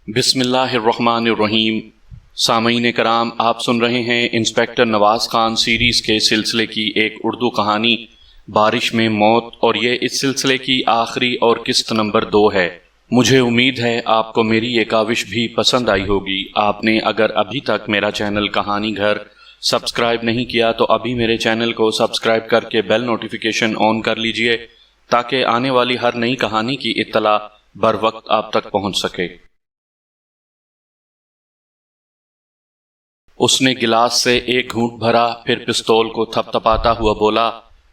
بسم اللہ الرحمن الرحیم۔ سامعین کرام، آپ سن رہے ہیں انسپیکٹر نواز خان سیریز کے سلسلے کی ایک اردو کہانی بارش میں موت، اور یہ اس سلسلے کی آخری اور قسط نمبر 2 ہے۔ مجھے امید ہے آپ کو میری یہ کاوش بھی پسند آئی ہوگی۔ آپ نے اگر ابھی تک میرا چینل کہانی گھر سبسکرائب نہیں کیا تو ابھی میرے چینل کو سبسکرائب کر کے بیل نوٹیفیکیشن آن کر لیجئے تاکہ آنے والی ہر نئی کہانی کی اطلاع بر وقت آپ تک پہنچ سکے۔ اس نے گلاس سے ایک گھونٹ بھرا، پھر پستول کو تھپ تھپاتا ہوا بولا،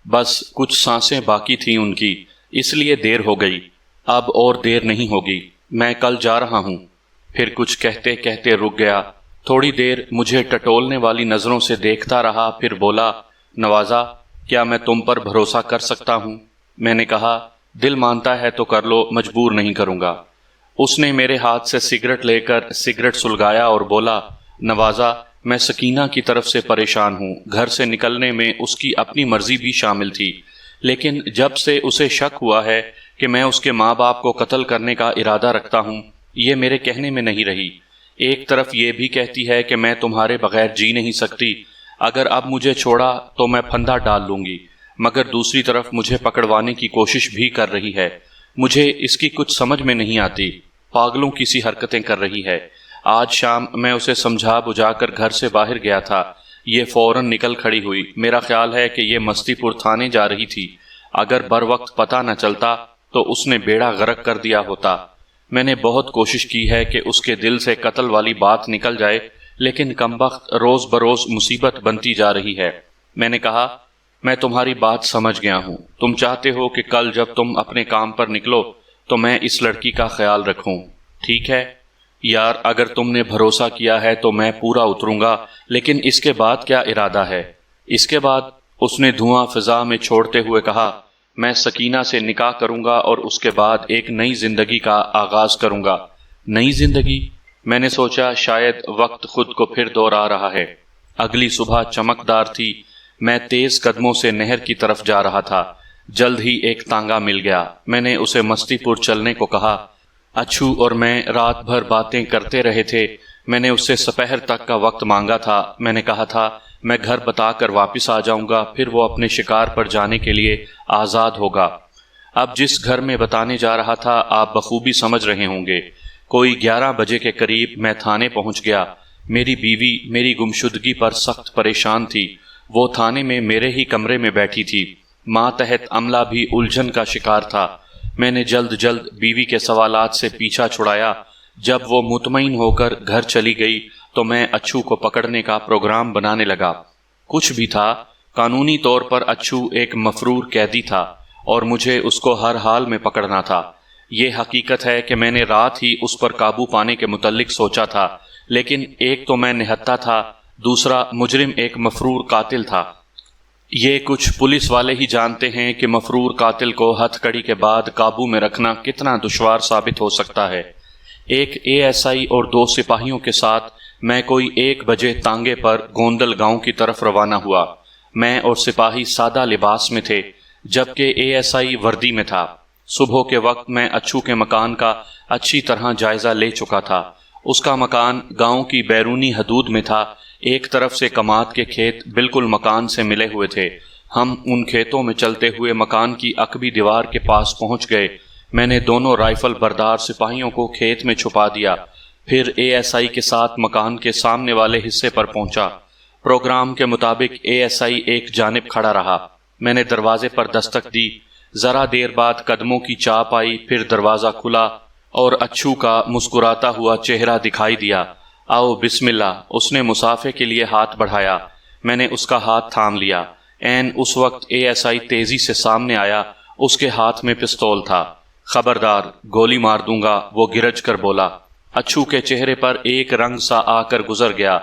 بس کچھ سانسیں باقی تھیں ان کی، اس لیے دیر ہو گئی، اب اور دیر نہیں ہوگی، میں کل جا رہا ہوں۔ پھر کچھ کہتے کہتے رک گیا، تھوڑی دیر مجھے ٹٹولنے والی نظروں سے دیکھتا رہا، پھر بولا، نوازا، کیا میں تم پر بھروسہ کر سکتا ہوں؟ میں نے کہا، دل مانتا ہے تو کر لو، مجبور نہیں کروں گا۔ اس نے میرے ہاتھ سے سگریٹ لے کر سگریٹ سلگایا اور بولا، نوازا، میں سکینہ کی طرف سے پریشان ہوں۔ گھر سے نکلنے میں اس کی اپنی مرضی بھی شامل تھی، لیکن جب سے اسے شک ہوا ہے کہ میں اس کے ماں باپ کو قتل کرنے کا ارادہ رکھتا ہوں، یہ میرے کہنے میں نہیں رہی۔ ایک طرف یہ بھی کہتی ہے کہ میں تمہارے بغیر جی نہیں سکتی، اگر اب مجھے چھوڑا تو میں پھندا ڈال لوں گی، مگر دوسری طرف مجھے پکڑوانے کی کوشش بھی کر رہی ہے۔ مجھے اس کی کچھ سمجھ میں نہیں آتی، پاگلوں کی سی حرکتیں کر رہی ہے۔ آج شام میں اسے سمجھا بجھا کر گھر سے باہر گیا تھا، یہ فوراً نکل کھڑی ہوئی۔ میرا خیال ہے کہ یہ مستی پور تھانے جا رہی تھی، اگر بر وقت پتہ نہ چلتا تو اس نے بیڑا غرق کر دیا ہوتا۔ میں نے بہت کوشش کی ہے کہ اس کے دل سے قتل والی بات نکل جائے، لیکن کمبخت روز بروز مصیبت بنتی جا رہی ہے۔ میں نے کہا، میں تمہاری بات سمجھ گیا ہوں، تم چاہتے ہو کہ کل جب تم اپنے کام پر نکلو تو میں اس لڑکی کا خیال رکھوں، ٹھیک ہے؟ یار، اگر تم نے بھروسہ کیا ہے تو میں پورا اتروں گا، لیکن اس کے بعد کیا ارادہ ہے؟ اس کے بعد اس نے دھواں فضا میں چھوڑتے ہوئے کہا، میں سکینہ سے نکاح کروں گا اور اس کے بعد ایک نئی زندگی کا آغاز کروں گا۔ نئی زندگی؟ میں نے سوچا شاید وقت خود کو پھر دوہرا رہا ہے۔ اگلی صبح چمکدار تھی، میں تیز قدموں سے نہر کی طرف جا رہا تھا، جلد ہی ایک تانگا مل گیا۔ میں نے اسے مستی پور چلنے کو کہا۔ اچھو اور میں رات بھر باتیں کرتے رہے تھے۔ میں نے اس سے سپہر تک کا وقت مانگا تھا۔ میں نے کہا تھا میں گھر بتا کر واپس آ جاؤں گا، پھر وہ اپنے شکار پر جانے کے لیے آزاد ہوگا۔ اب جس گھر میں بتانے جا رہا تھا آپ بخوبی سمجھ رہے ہوں گے۔ کوئی 11 بجے کے قریب میں تھانے پہنچ گیا۔ میری بیوی میری گمشدگی پر سخت پریشان تھی، وہ تھانے میں میرے ہی کمرے میں بیٹھی تھی۔ ماتحت عملہ بھی الجھن کا شکار تھا۔ میں نے جلد بیوی کے سوالات سے پیچھا چھڑایا۔ جب وہ مطمئن ہو کر گھر چلی گئی تو میں اچھو کو پکڑنے کا پروگرام بنانے لگا۔ کچھ بھی تھا، قانونی طور پر اچھو ایک مفرور قیدی تھا اور مجھے اس کو ہر حال میں پکڑنا تھا۔ یہ حقیقت ہے کہ میں نے رات ہی اس پر قابو پانے کے متعلق سوچا تھا، لیکن ایک تو میں نہتہ تھا، دوسرا مجرم ایک مفرور قاتل تھا۔ یہ کچھ پولیس والے ہی جانتے ہیں کہ مفرور قاتل کو ہتھ کڑی کے بعد قابو میں رکھنا کتنا دشوار ثابت ہو سکتا ہے۔ ایک ASI اور 2 سپاہیوں کے ساتھ میں کوئی 1 بجے تانگے پر گوندل گاؤں کی طرف روانہ ہوا۔ میں اور سپاہی سادہ لباس میں تھے، جبکہ ASI وردی میں تھا۔ صبح کے وقت میں اچھو کے مکان کا اچھی طرح جائزہ لے چکا تھا۔ اس کا مکان گاؤں کی بیرونی حدود میں تھا، ایک طرف سے کماد کے کھیت بالکل مکان سے ملے ہوئے تھے۔ ہم ان کھیتوں میں چلتے ہوئے مکان کی عقبی دیوار کے پاس پہنچ گئے۔ میں نے دونوں رائفل بردار سپاہیوں کو کھیت میں چھپا دیا، پھر ASI کے ساتھ مکان کے سامنے والے حصے پر پہنچا۔ پروگرام کے مطابق ASI ایک جانب کھڑا رہا۔ میں نے دروازے پر دستک دی، ذرا دیر بعد قدموں کی چاپ آئی، پھر دروازہ کھلا اور اچھو کا مسکراتا ہوا چہرہ دکھائی دیا۔ آؤ بسم اللہ، اس نے مصافحے کے لیے ہاتھ بڑھایا۔ میں نے اس کا ہاتھ تھام لیا۔ عین اس وقت ASI تیزی سے سامنے آیا، اس کے ہاتھ میں پستول تھا۔ خبردار، گولی مار دوں گا، وہ گرج کر بولا۔ اچھو کے چہرے پر ایک رنگ سا آ کر گزر گیا،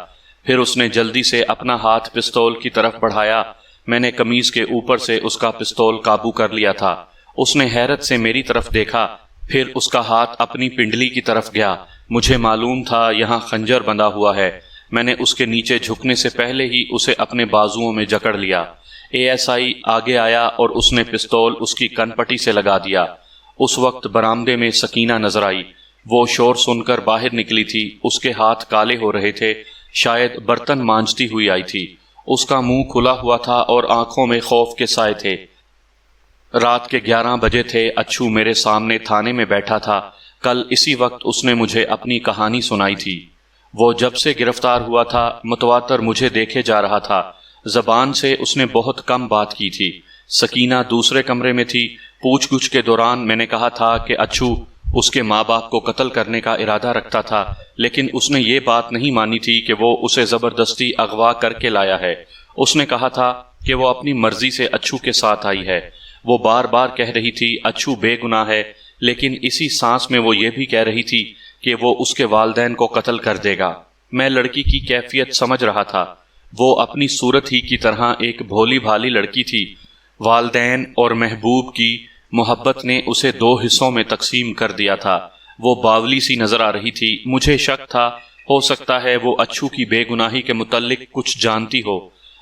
پھر اس نے جلدی سے اپنا ہاتھ پستول کی طرف بڑھایا۔ میں نے قمیض کے اوپر سے اس کا پستول قابو کر لیا تھا۔ اس نے حیرت سے میری طرف دیکھا، پھر اس کا ہاتھ اپنی پنڈلی کی طرف گیا۔ مجھے معلوم تھا یہاں خنجر بندھا ہوا ہے۔ میں نے اس کے نیچے جھکنے سے پہلے ہی اسے اپنے بازوؤں میں جکڑ لیا۔ ASI آگے آیا اور اس نے پستول اس کی کن پٹی سے لگا دیا۔ اس وقت برآمدے میں سکینہ نظر آئی۔ وہ شور سن کر باہر نکلی تھی۔ اس کے ہاتھ کالے ہو رہے تھے، شاید برتن مانجتی ہوئی آئی تھی۔ اس کا منہ کھلا ہوا تھا اور آنکھوں میں خوف کے سائے تھے۔ رات کے 11 بجے تھے۔ اچھو میرے سامنے تھانے میں بیٹھا تھا۔ کل اسی وقت اس نے مجھے اپنی کہانی سنائی تھی۔ وہ جب سے گرفتار ہوا تھا متواتر مجھے دیکھے جا رہا تھا۔ زبان سے اس نے بہت کم بات کی تھی۔ سکینہ دوسرے کمرے میں تھی۔ پوچھ گچھ کے دوران میں نے کہا تھا کہ اچھو اس کے ماں باپ کو قتل کرنے کا ارادہ رکھتا تھا، لیکن اس نے یہ بات نہیں مانی تھی کہ وہ اسے زبردستی اغوا کر کے لایا ہے۔ اس نے کہا تھا کہ وہ اپنی مرضی سے اچھو کے ساتھ آئی ہے۔ وہ بار بار کہہ رہی تھی اچھو بے گناہ ہے، لیکن اسی سانس میں وہ یہ بھی کہہ رہی تھی کہ وہ اس کے والدین کو قتل کر دے گا۔ میں لڑکی کی کیفیت سمجھ رہا تھا۔ وہ اپنی صورت ہی کی طرح ایک بھولی بھالی لڑکی تھی۔ والدین اور محبوب کی محبت نے اسے 2 حصوں میں تقسیم کر دیا تھا۔ وہ باولی سی نظر آ رہی تھی۔ مجھے شک تھا ہو سکتا ہے وہ اچھو کی بے گناہی کے متعلق کچھ جانتی ہو۔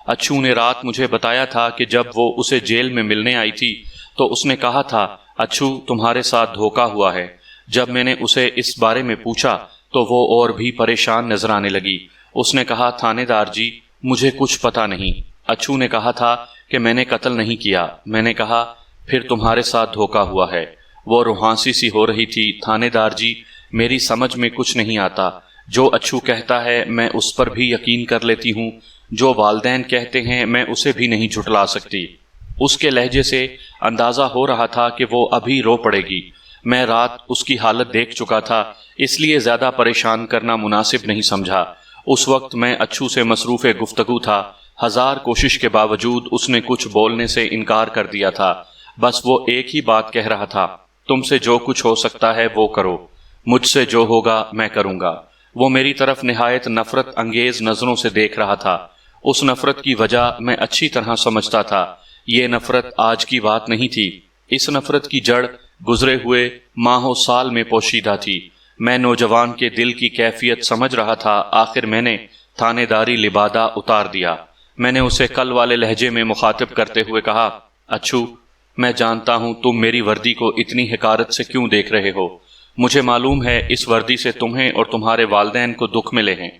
اچھو نے رات مجھے بتایا تھا کہ جب وہ اسے جیل میں ملنے آئی تھی تو اس نے کہا تھا اچھو تمہارے ساتھ دھوکا ہوا ہے۔ جب میں نے اسے اس بارے میں پوچھا تو وہ اور بھی پریشان نظر آنے لگی۔ اس نے کہا تھانے دار جی مجھے کچھ پتہ نہیں۔ اچھو نے کہا تھا کہ میں نے قتل نہیں کیا۔ میں نے کہا پھر تمہارے ساتھ دھوکا ہوا ہے۔ وہ روحانسی سی ہو رہی تھی۔ تھانے دار جی میری سمجھ میں کچھ نہیں آتا۔ جو اچھو کہتا ہے میں اس پر بھی یقین کر لیتی ہوں، جو والدین کہتے ہیں میں اسے بھی نہیں جھٹلا سکتی۔ اس کے لہجے سے اندازہ ہو رہا تھا کہ وہ ابھی رو پڑے گی۔ میں رات اس کی حالت دیکھ چکا تھا، اس لیے زیادہ پریشان کرنا مناسب نہیں سمجھا۔ اس وقت میں اچھو سے مصروف گفتگو تھا۔ 1000 کوشش کے باوجود اس نے کچھ بولنے سے انکار کر دیا تھا۔ بس وہ ایک ہی بات کہہ رہا تھا، تم سے جو کچھ ہو سکتا ہے وہ کرو، مجھ سے جو ہوگا میں کروں گا۔ وہ میری طرف نہایت نفرت انگیز نظروں سے دیکھ رہا تھا۔ اس نفرت کی وجہ میں اچھی طرح سمجھتا تھا۔ یہ نفرت آج کی بات نہیں تھی۔ اس نفرت کی جڑ گزرے ہوئے ماہوں سال میں پوشیدہ تھی۔ میں نوجوان کے دل کی کیفیت سمجھ رہا تھا۔ آخر میں نے تھانے داری لبادہ اتار دیا۔ میں نے اسے کل والے لہجے میں مخاطب کرتے ہوئے کہا اچھو میں جانتا ہوں تم میری وردی کو اتنی حقارت سے کیوں دیکھ رہے ہو۔ مجھے معلوم ہے اس وردی سے تمہیں اور تمہارے والدین کو دکھ ملے ہیں،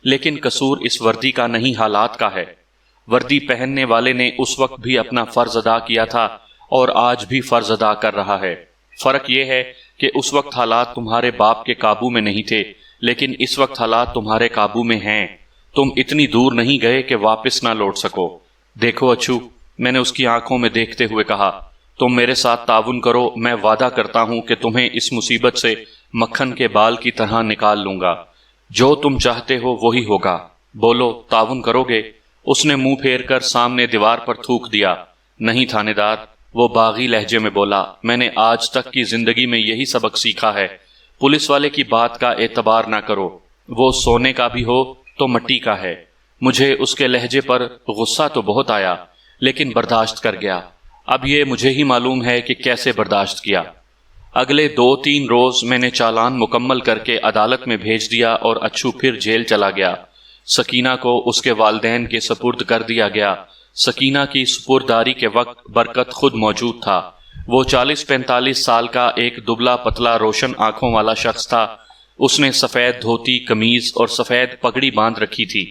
لیکن قصور اس وردی کا نہیں حالات کا ہے۔ وردی پہننے والے نے اس وقت بھی اپنا فرض ادا کیا تھا اور آج بھی فرض ادا کر رہا ہے۔ فرق یہ ہے کہ اس وقت حالات تمہارے باپ کے قابو میں نہیں تھے، لیکن اس وقت حالات تمہارے قابو میں ہیں۔ تم اتنی دور نہیں گئے کہ واپس نہ لوٹ سکو۔ دیکھو اچھو، میں نے اس کی آنکھوں میں دیکھتے ہوئے کہا، تم میرے ساتھ تعاون کرو، میں وعدہ کرتا ہوں کہ تمہیں اس مصیبت سے مکھن کے بال کی طرح نکال لوں گا۔ جو تم چاہتے ہو وہی ہوگا۔ بولو تعاون کرو گے؟ اس نے منہ پھیر کر سامنے دیوار پر تھوک دیا۔ نہیں تھانے دار، وہ باغی لہجے میں بولا، میں نے آج تک کی زندگی میں یہی سبق سیکھا ہے، پولیس والے کی بات کا اعتبار نہ کرو، وہ سونے کا بھی ہو تو مٹی کا ہے۔ مجھے اس کے لہجے پر غصہ تو بہت آیا، لیکن برداشت کر گیا۔ اب یہ مجھے ہی معلوم ہے کہ کیسے برداشت کیا۔ اگلے 2-3 روز میں نے چالان مکمل کر کے عدالت میں بھیج دیا اور اچھو پھر جیل چلا گیا۔ سکینہ کو اس کے والدین کے سپرد کر دیا گیا۔ سکینہ کی سپرداری کے وقت برکت خود موجود تھا۔ وہ 40-45 سال کا ایک دبلا پتلا روشن آنکھوں والا شخص تھا۔ اس نے سفید دھوتی قمیض اور سفید پگڑی باندھ رکھی تھی۔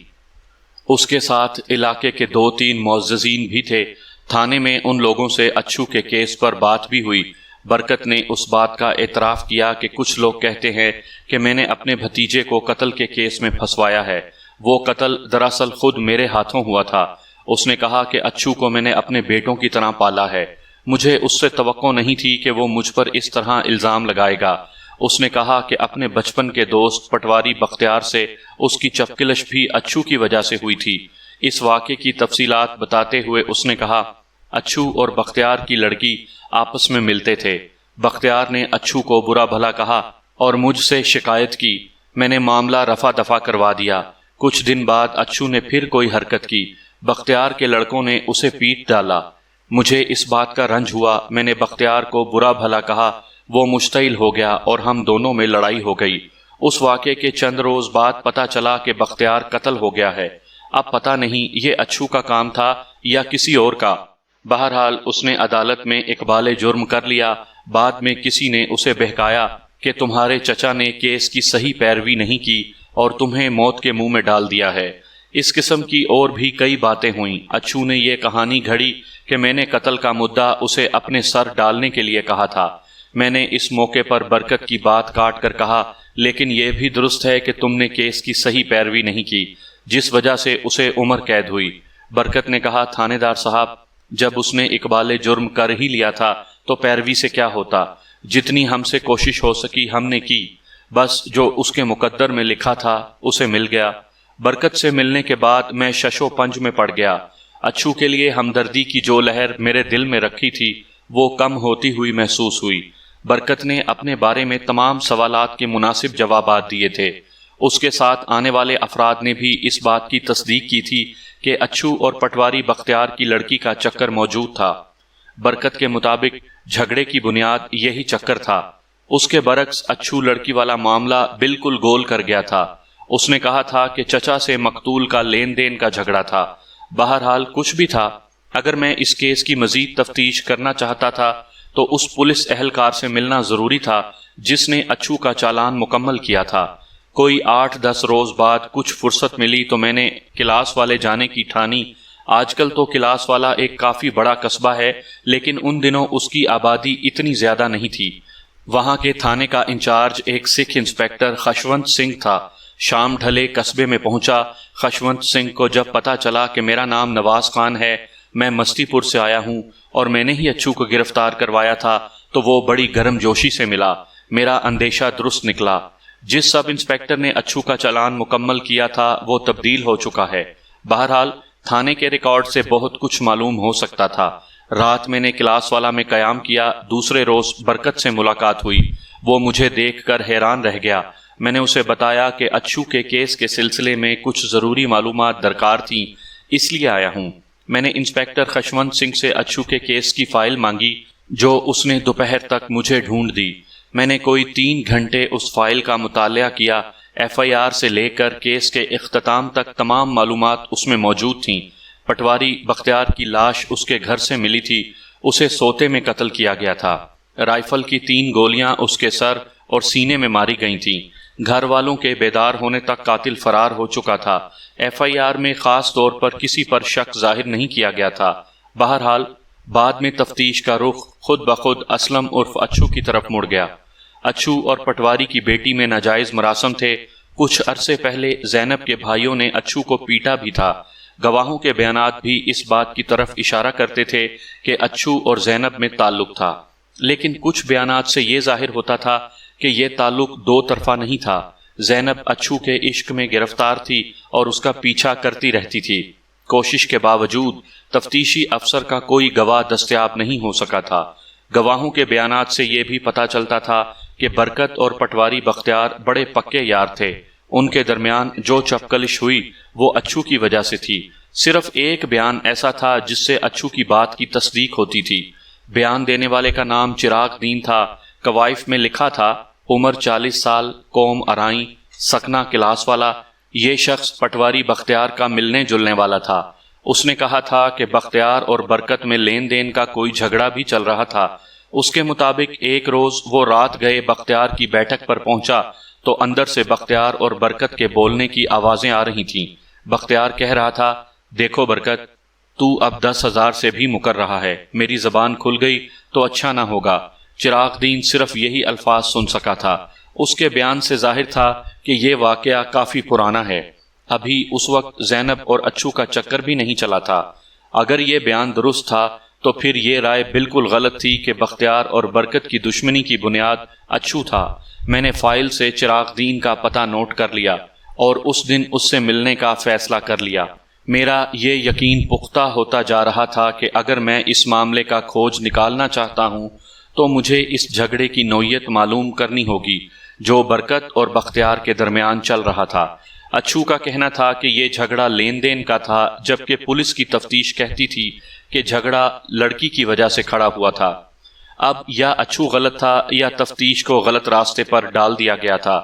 اس کے ساتھ علاقے کے 2-3 معززین بھی تھے۔ تھانے میں ان لوگوں سے اچھو کے کیس پر بات بھی ہوئی۔ برکت نے اس بات کا اعتراف کیا کہ کچھ لوگ کہتے ہیں کہ میں نے اپنے بھتیجے کو قتل کے کیس میں پھنسوایا ہے۔ وہ قتل دراصل خود میرے ہاتھوں ہوا تھا۔ اس نے کہا کہ اچھو کو میں نے اپنے بیٹوں کی طرح پالا ہے۔ مجھے اس سے توقع نہیں تھی کہ وہ مجھ پر اس طرح الزام لگائے گا۔ اس نے کہا کہ اپنے بچپن کے دوست پٹواری بختیار سے اس کی چپکلش بھی اچھو کی وجہ سے ہوئی تھی۔ اس واقعے کی تفصیلات بتاتے ہوئے اس نے کہا اچھو اور بختیار کی لڑکی آپس میں ملتے تھے۔ بختیار نے اچھو کو برا بھلا کہا اور مجھ سے شکایت کی۔ میں نے معاملہ رفع دفع کروا دیا۔ کچھ دن بعد اچھو نے پھر کوئی حرکت کی۔ بختیار کے لڑکوں نے اسے پیٹ ڈالا۔ مجھے اس بات کا رنج ہوا۔ میں نے بختیار کو برا بھلا کہا، وہ مشتعل ہو گیا اور ہم دونوں میں لڑائی ہو گئی۔ اس واقعے کے چند روز بعد پتہ چلا کہ بختیار قتل ہو گیا ہے۔ اب پتہ نہیں یہ اچھو کا کام تھا یا کسی اور کا۔ بہرحال اس نے عدالت میں اقبال جرم کر لیا۔ بعد میں کسی نے اسے بہکایا کہ تمہارے چچا نے کیس کی صحیح پیروی نہیں کی اور تمہیں موت کے منہ میں ڈال دیا ہے۔ اس قسم کی اور بھی کئی باتیں ہوئیں۔ اچھو نے یہ کہانی گھڑی کہ میں نے قتل کا مدعا اسے اپنے سر ڈالنے کے لیے کہا تھا۔ میں نے اس موقع پر برکت کی بات کاٹ کر کہا، لیکن یہ بھی درست ہے کہ تم نے کیس کی صحیح پیروی نہیں کی، جس وجہ سے اسے عمر قید ہوئی۔ برکت نے کہا، تھانے دار صاحب، جب اس نے اقبال جرم کر ہی لیا تھا تو پیروی سے کیا ہوتا؟ جتنی ہم سے کوشش ہو سکی ہم نے کی، بس جو اس کے مقدر میں لکھا تھا اسے مل گیا۔ برکت سے ملنے کے بعد میں شش و پنج میں پڑ گیا۔ اچھو کے لیے ہمدردی کی جو لہر میرے دل میں رکھی تھی وہ کم ہوتی ہوئی محسوس ہوئی۔ برکت نے اپنے بارے میں تمام سوالات کے مناسب جوابات دیے تھے۔ اس کے ساتھ آنے والے افراد نے بھی اس بات کی تصدیق کی تھی کہ اچھو اور پٹواری بختیار کی لڑکی کا چکر موجود تھا۔ برکت کے مطابق جھگڑے کی بنیاد یہی چکر تھا۔ اس کے برعکس اچھو لڑکی والا معاملہ بالکل گول کر گیا تھا۔ اس نے کہا تھا کہ چچا سے مقتول کا لین دین کا جھگڑا تھا۔ بہرحال کچھ بھی تھا، اگر میں اس کیس کی مزید تفتیش کرنا چاہتا تھا تو اس پولیس اہلکار سے ملنا ضروری تھا جس نے اچھو کا چالان مکمل کیا تھا۔ کوئی 8-10 روز بعد کچھ فرصت ملی تو میں نے کلاس والے جانے کی ٹھانی۔ آج کل تو کلاس والا ایک کافی بڑا قصبہ ہے، لیکن ان دنوں اس کی آبادی اتنی زیادہ نہیں تھی۔ وہاں کے تھانے کا انچارج ایک سکھ انسپیکٹر خشونت سنگھ تھا۔ شام ڈھلے قصبے میں پہنچا۔ خشونت سنگھ کو جب پتا چلا کہ میرا نام نواز خان ہے، میں مستی پور سے آیا ہوں اور میں نے ہی اچھو کو گرفتار کروایا تھا، تو وہ بڑی گرم جوشی سے ملا۔ میرا اندیشہ درست نکلا۔ جس سب انسپیکٹر نے اچھو کا چالان مکمل کیا تھا وہ تبدیل ہو چکا ہے۔ بہرحال تھانے کے ریکارڈ سے بہت کچھ معلوم ہو سکتا تھا۔ رات میں نے کلاس والا میں قیام کیا۔ دوسرے روز برکت سے ملاقات ہوئی۔ وہ مجھے دیکھ کر حیران رہ گیا۔ میں نے اسے بتایا کہ اچھو کے کیس کے سلسلے میں کچھ ضروری معلومات درکار تھیں، اس لیے آیا ہوں۔ میں نے انسپیکٹر خشونت سنگھ سے اچھو کے کیس کی فائل مانگی، جو اس نے دوپہر تک مجھے ڈھونڈ دی۔ میں نے کوئی 3 گھنٹے اس فائل کا مطالعہ کیا۔ FIR سے لے کر کیس کے اختتام تک تمام معلومات اس میں موجود تھیں۔ پٹواری بختیار کی لاش اس کے گھر سے ملی تھی۔ اسے سوتے میں قتل کیا گیا تھا۔ رائفل کی 3 گولیاں اس کے سر اور سینے میں ماری گئی تھیں۔ گھر والوں کے بیدار ہونے تک قاتل فرار ہو چکا تھا۔ FIR میں خاص طور پر کسی پر شک ظاہر نہیں کیا گیا تھا۔ بہرحال بعد میں تفتیش کا رخ خود بخود اسلم عرف اچھو کی طرف مڑ گیا۔ اچھو اور پٹواری کی بیٹی میں ناجائز مراسم تھے۔ کچھ عرصے پہلے زینب کے بھائیوں نے اچھو کو پیٹا بھی تھا۔ گواہوں کے بیانات بھی اس بات کی طرف اشارہ کرتے تھے کہ اچھو اور زینب میں تعلق تھا، لیکن کچھ بیانات سے یہ ظاہر ہوتا تھا کہ یہ تعلق 2 طرفہ نہیں تھا۔ زینب اچھو کے عشق میں گرفتار تھی اور اس کا پیچھا کرتی رہتی تھی۔ کوشش کے باوجود تفتیشی افسر کا کوئی گواہ دستیاب نہیں ہو سکا تھا۔ گواہوں کے بیانات سے یہ بھی پتہ چلتا تھا کہ برکت اور پٹواری بختیار بڑے پکے یار تھے۔ ان کے درمیان جو چپکلش ہوئی وہ اچھو کی وجہ سے تھی۔ صرف ایک بیان ایسا تھا جس سے اچھو کی بات کی تصدیق ہوتی تھی۔ بیان دینے والے کا نام چراغ دین تھا۔ قوائف میں لکھا تھا عمر 40 سال، قوم ارائیں، سکنا کلاس والا۔ یہ شخص پٹواری بختیار کا ملنے جلنے والا تھا۔ اس نے کہا تھا کہ بختیار اور برکت میں لین دین کا کوئی جھگڑا بھی چل رہا تھا۔ اس کے مطابق ایک روز وہ رات گئے بختیار کی بیٹھک پر پہنچا تو اندر سے بختیار اور برکت کے بولنے کی آوازیں آ رہی تھیں۔ بختیار کہہ رہا تھا، دیکھو برکت، تو اب 10,000 سے بھی مکر رہا ہے۔ میری زبان کھل گئی تو اچھا نہ ہوگا۔ چراغ دین صرف یہی الفاظ سن سکا تھا۔ اس کے بیان سے ظاہر تھا کہ یہ واقعہ کافی پرانا ہے۔ ابھی اس وقت زینب اور اچھو کا چکر بھی نہیں چلا تھا۔ اگر یہ بیان درست تھا تو پھر یہ رائے بالکل غلط تھی کہ بختیار اور برکت کی دشمنی کی بنیاد اچھو تھا۔ میں نے فائل سے چراغ دین کا پتہ نوٹ کر لیا اور اس دن اس سے ملنے کا فیصلہ کر لیا۔ میرا یہ یقین پختہ ہوتا جا رہا تھا کہ اگر میں اس معاملے کا کھوج نکالنا چاہتا ہوں تو مجھے اس جھگڑے کی نوعیت معلوم کرنی ہوگی جو برکت اور بختیار کے درمیان چل رہا تھا۔ اچھو کا کہنا تھا کہ یہ جھگڑا لین دین کا تھا، جبکہ پولیس کی تفتیش کہتی تھی کہ جھگڑا لڑکی کی وجہ سے کھڑا ہوا تھا۔ اب یا اچھو غلط تھا یا تفتیش کو غلط راستے پر ڈال دیا گیا تھا۔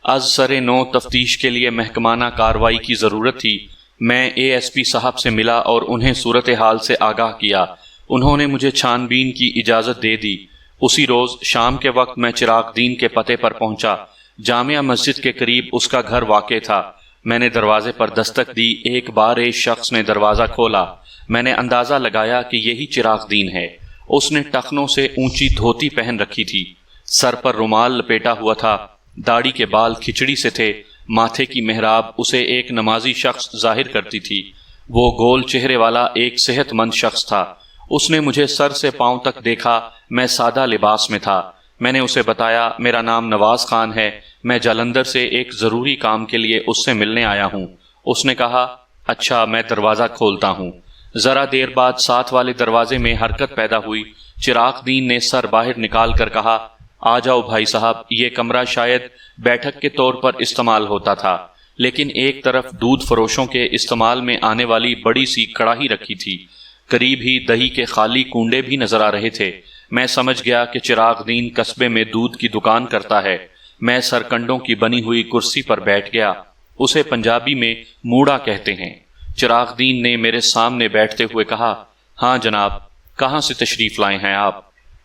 از سر نو تفتیش کے لیے محکمانہ کارروائی کی ضرورت تھی۔ میں ASP صاحب سے ملا اور انہیں صورتحال سے آگاہ کیا۔ انہوں نے مجھے چھان بین کی اجازت دے دی۔ اسی روز شام کے وقت میں چراغ دین کے پتے پر پہنچا۔ جامعہ مسجد کے قریب اس کا گھر واقع تھا۔ میں نے دروازے پر دستک دی، ایک بار ایک شخص نے دروازہ کھولا۔ میں نے اندازہ لگایا کہ یہی چراغ دین ہے۔ اس نے ٹخنوں سے اونچی دھوتی پہن رکھی تھی، سر پر رومال لپیٹا ہوا تھا، داڑھی کے بال کھچڑی سے تھے، ماتھے کی محراب اسے ایک نمازی شخص ظاہر کرتی تھی۔ وہ گول چہرے والا ایک صحت مند شخص تھا۔ اس نے مجھے سر سے پاؤں تک دیکھا۔ میں سادہ لباس میں تھا۔ میں نے اسے بتایا میرا نام نواز خان ہے، میں جلندھر سے ایک ضروری کام کے لیے اس سے ملنے آیا ہوں۔ اس نے کہا اچھا، میں دروازہ کھولتا ہوں۔ ذرا دیر بعد ساتھ والے دروازے میں حرکت پیدا ہوئی۔ چراغ دین نے سر باہر نکال کر کہا آ جاؤ بھائی صاحب۔ یہ کمرہ شاید بیٹھک کے طور پر استعمال ہوتا تھا، لیکن ایک طرف دودھ فروشوں کے استعمال میں آنے والی بڑی سی کڑاہی رکھی تھی، قریب ہی دہی کے خالی کنڈے بھی نظر آ رہے تھے۔ میں سمجھ گیا کہ چراغ دین قصبے میں دودھ کی دکان کرتا ہے۔ میں سرکنڈوں کی بنی ہوئی کرسی پر بیٹھ گیا۔ اسے پنجابی میں موڑا کہتے ہیں۔ چراغ دین نے میرے سامنے بیٹھتے ہوئے کہا ہاں جناب، کہاں سے تشریف لائے ہیں آپ؟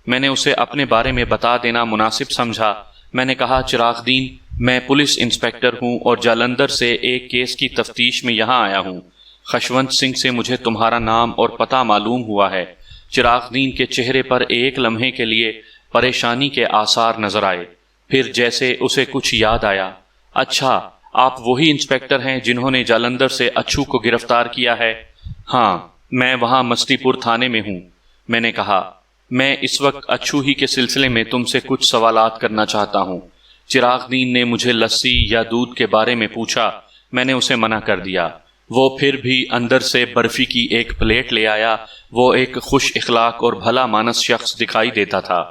میں نے اسے اپنے بارے میں بتا دینا مناسب سمجھا۔ میں نے کہا چراغ دین، میں پولیس انسپکٹر ہوں اور جالندھر سے ایک کیس کی تفتیش میں یہاں آیا ہوں۔ خشونت سنگھ سے مجھے تمہارا نام اور پتہ معلوم ہوا ہے۔ چراغ دین کے چہرے پر ایک لمحے کے لیے پریشانی کے آثار نظر آئے، پھر جیسے اسے کچھ یاد آیا۔ اچھا، آپ وہی انسپکٹر ہیں جنہوں نے جالندھر سے اچھو کو گرفتار کیا ہے؟ ہاں، میں وہاں مستی پور تھانے میں ہوں۔ میں نے کہا میں اس وقت اچھو ہی کے سلسلے میں تم سے کچھ سوالات کرنا چاہتا ہوں۔ چراغ دین نے مجھے لسی یا دودھ کے بارے میں پوچھا۔ میں نے اسے منع کر دیا۔ وہ پھر بھی اندر سے برفی کی ایک پلیٹ لے آیا۔ وہ ایک خوش اخلاق اور بھلا مانس شخص دکھائی دیتا تھا۔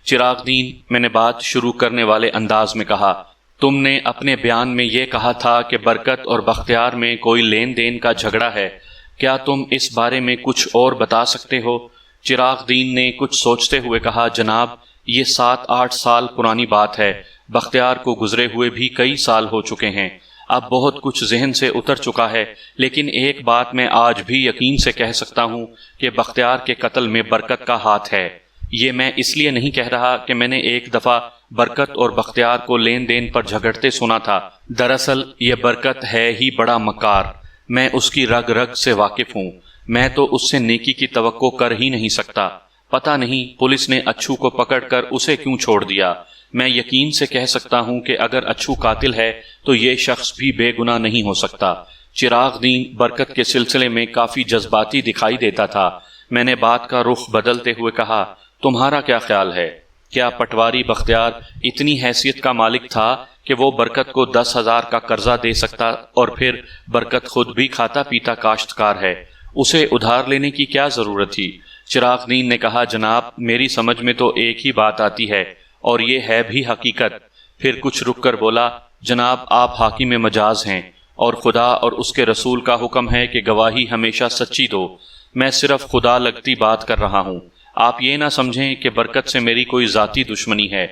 چراغ دین، میں نے بات شروع کرنے والے انداز میں کہا، تم نے اپنے بیان میں یہ کہا تھا کہ برکت اور بختیار میں کوئی لین دین کا جھگڑا ہے، کیا تم اس بارے میں کچھ اور بتا سکتے ہو؟ چراغ دین نے کچھ سوچتے ہوئے کہا جناب، یہ 7-8 سال پرانی بات ہے۔ بختیار کو گزرے ہوئے بھی کئی سال ہو چکے ہیں۔ اب بہت کچھ ذہن سے اتر چکا ہے، لیکن ایک بات میں آج بھی یقین سے کہہ سکتا ہوں کہ بختیار کے قتل میں برکت کا ہاتھ ہے۔ یہ میں اس لیے نہیں کہہ رہا کہ میں نے ایک دفعہ برکت اور بختیار کو لین دین پر جھگڑتے سنا تھا۔ دراصل یہ برکت ہے ہی بڑا مکار۔ میں اس کی رگ رگ سے واقف ہوں۔ میں تو اس سے نیکی کی توقع کر ہی نہیں سکتا۔ پتہ نہیں پولیس نے اچھو کو پکڑ کر اسے کیوں چھوڑ دیا۔ میں یقین سے کہہ سکتا ہوں کہ اگر اچھو قاتل ہے تو یہ شخص بھی بے گناہ نہیں ہو سکتا۔ چراغ دین برکت کے سلسلے میں کافی جذباتی دکھائی دیتا تھا۔ میں نے بات کا رخ بدلتے ہوئے کہا تمہارا کیا خیال ہے؟ کیا پٹواری بختیار اتنی حیثیت کا مالک تھا کہ وہ برکت کو 10,000 کا قرضہ دے سکتا، اور پھر برکت خود بھی کھاتا پیتا کاشتکار ہے، اسے ادھار لینے کی کیا ضرورت تھی؟ چراغ دین نے کہا جناب، میری سمجھ میں تو ایک ہی بات آتی ہے اور یہ ہے بھی حقیقت۔ پھر کچھ رک کر بولا جناب، آپ حاکم مجاز ہیں اور خدا اور اس کے رسول کا حکم ہے کہ گواہی ہمیشہ سچی دو۔ میں صرف خدا لگتی بات کر رہا ہوں، آپ یہ نہ سمجھیں کہ برکت سے میری کوئی ذاتی دشمنی ہے۔